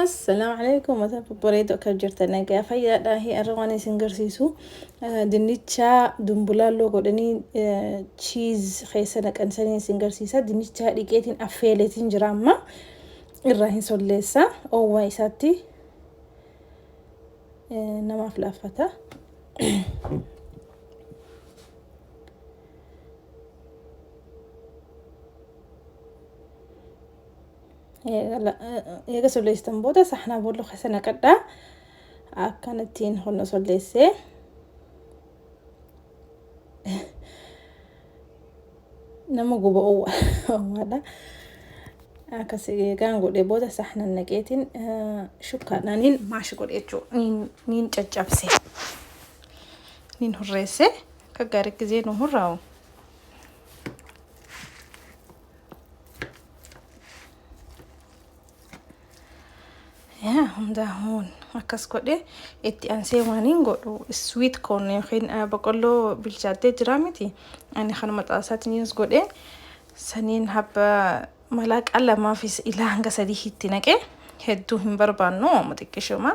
السلام عليكم مثلا بريدو كجرتنا كافيا هي أرواني سنجرسيسو دنيتشا دنبلالو قدني تشيز خيسنك أنساني سنجرسيسا دنيتشا لقيتين أفيلتين جراما الراهن سوليسا أو وايساتي نما فلافتا يا سوليستان بودا صحنا بولو خيسنا كدا أكانتين هون سوليسة nama guba wada akasi gango de boda sahna nagetin shukananin mash godecho nin caccabse nin horrese kagare kize no horraw ya hunda hon akas gode etti anse wanin godo sweet corn khin baqolo bilchate jiramiti ani khanmat asatinius gode sanin haba malak alla ma fis ila hanga sadi hittinake heddu himbarbanno matikishoma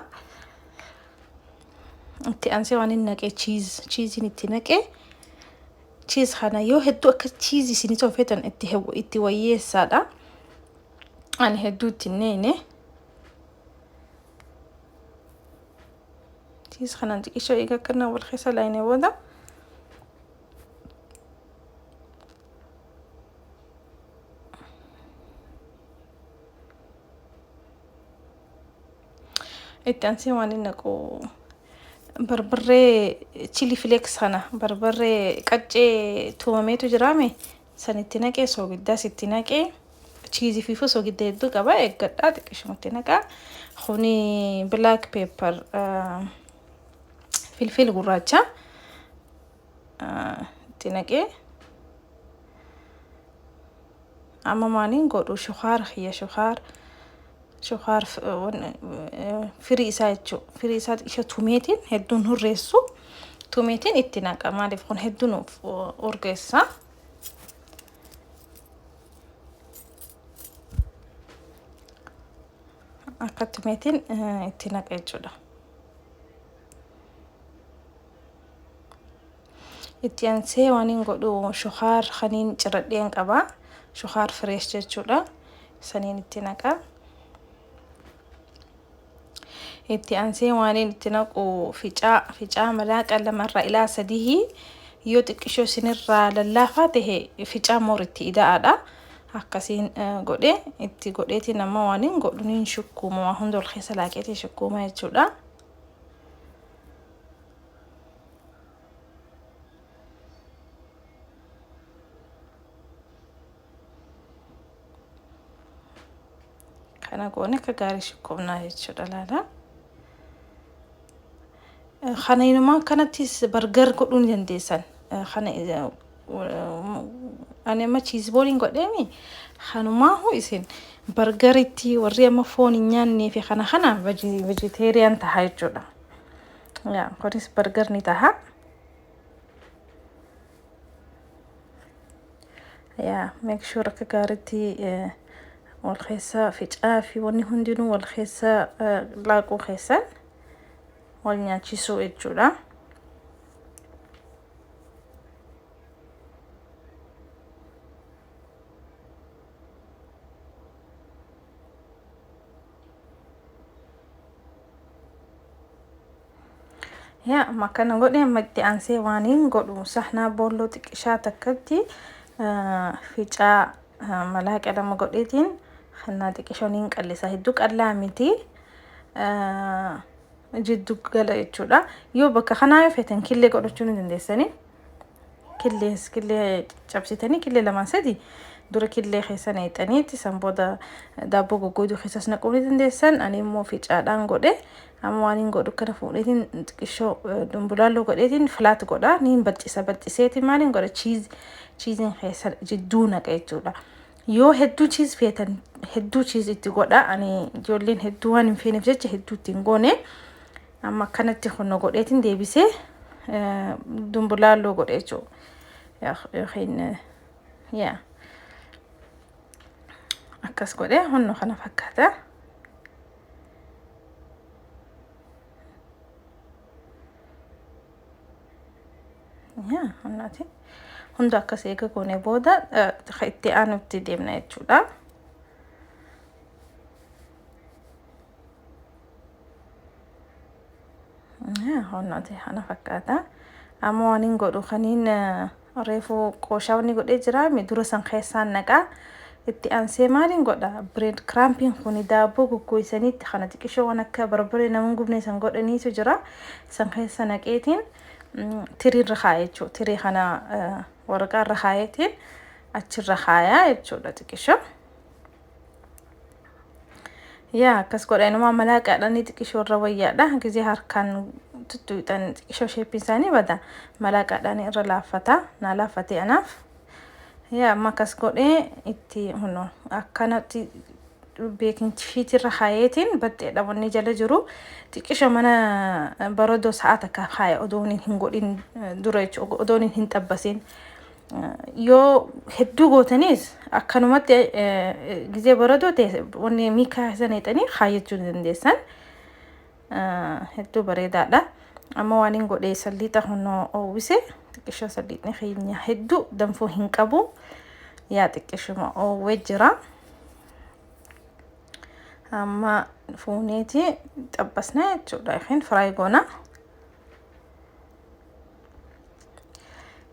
etti anse wanin nake cheese nittinake cheese khana yo heddu ak cheese sinito fetan etti wayesada an heddu tinene cheese khana tikisho iga kana wal khisa layne wada التانسي وانينكو بربري تشيلي فليكس هنا بربري قجي توميتو جرامي سنتيناكي سو قدا ستيناكي تشيزي فيفو سو قدا يدو قبا اقدا تكشمتيناكا خوني بلاك بيبر فلفل قراجة تيناكي اما مانين قدو شخار خيا شخار فريسات إيش توميتين هدون هالرئيسو توميتين اتناقة ما لفقون هدون أورجيسا أكاد توميتين اتناقة يجودا اتيانسي وانين قدو شخار خانين جردين قبا شخار فريش جودا سنين اتناقة itti ansee waanin itti naqu ficaa malaaqa lamarra ilaa sadihi yoo xiqqisho sinirra lallaafa tahe ficaa moritti ida'aadha akkasiin godhe itti godheeti nama waanin godhuniin shukkuma waa hunda ol keessa laaqeeti shukkuma jechuudha kana goone ka gaarii shukkumnaa jechuudha laala خانينما كانت برجر كلون جنديسان خاني أنا ما تشيز بولين قدامي خانو ما هو إسين برجرتي وريا ما فوني نياني في خنا فيجيتيريان تهاي جولا يا كوريس برجر نتاها يا make sure كارتي والخيسة في وني هندينو والخيسة لاقو خيسان والنياتشيسو اجولا يا ما كان قولي مدي انسي وانين قولو سحنا بولو تكشا تكتي في جاء ملاك لما قوليتين خلنا تكشونين قلسا هدوك اللامتي جدو قال يجولا يو بك خنايا فتن كله قرشون دندسني كله جابستني كله لما سدي دور كله خيسانه تاني تسمبودا دابو غودو خيساسنا قولي دندسن اني مو في جادان غودي اموانين غودو كرفولين تكشو دمبلالو غودين فلات غودا نين بطيسيتي مالين غودا تشيزين خيسان جدونا قيجولا يو هدو تشيز فتن هدو تشيز تغودا اني جولين هدوان فين فجه هدو تنغوني amma kanatti hono godheetin deebise dumbulaallo godheecho yakhin ya akkas godhe hono kana fakkata yaa hundaati hunda akkas eega goone booda itti aanutti deemna jechuudha. hundaati kana fakkaata. Amma waan hin godhu kaniin reefu qooshaawni godhee jira midura san keessaan naqaa. Itti aansee maalin godha bread crumbin kuni daabboo goggoysanitti kana xiqqishoo waan akka barbaree namun gubne san godhaniitu jira. San keessa naqeetiin tirirra kaa'ee jechuudha. Tirii kana waraqaarra kaa'eetiin achirra kaayaa jechuudha xiqqishoo. Yaa akkas godha inuma malaaqaadhaan xiqqishoo irra wayyaadha. Gizee harkaan tuttuuxan xiqqishoo sheeppiin isaanii bada malaaqaadhaan irra laaffata. Naa laaffatee anaaf. Yaa amma akkas godhee itti huno akkanatti beeking sheetirra kaayeetiin baddeedha wanni jala jiru. Xiqqisho mana baradoo sa'aat akka kaaya odoon hin godhin dura jechuudha. Odoon hin xabbasin. Yoo hedduu gootaniis akkanumatti gizee baradoo ta'e wanni miikaa sanetanii kaayachuu dandeessan. Hedduu bareedaadha. Amma waan hin godhee salliixa huno oowwise xiqqishoo salliixni keenya hedduu danfuu hin qabu. Yaa xiqqishuma oowwee jira. Amma fuuneeti xabbasna jechuudha. Yookiin firaay goona.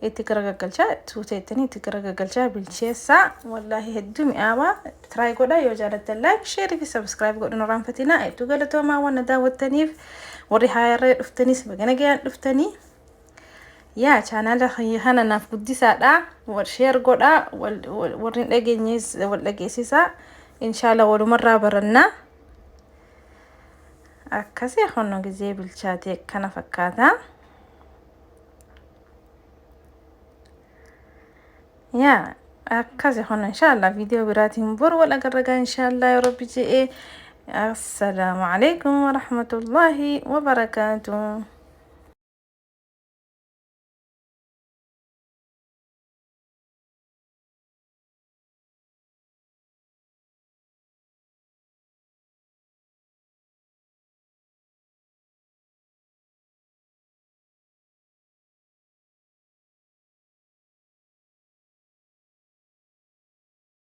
Itti garagagalchaa tuuteettanii itti garagagalchaa bilcheessaa. Wallaahi hedduu mi'aawaa. Tiraay godhaa yoo jaalattan like, share fi subscribe godhuun irraanfatinaa. Hedduu galatoomaa waan daawwattaniif warri haayarree dhuftaniis bagana gayaan dhuftanii. Yaa chaanala kana naaf guddisaadha. Wal share godhaa. Warri dhageenyees wal dhageessisaa. Inshallah walumarraa barannaa. Akkasii honno gizee bilchaatee kana fakkaata. Yaa akkasii honno inshallah viidiyoo biraatiin bor wal agarragaa inshallah yaa rabbi je'ee. Assalaamu alaykum wa rahmatullahi wa barakaatuh.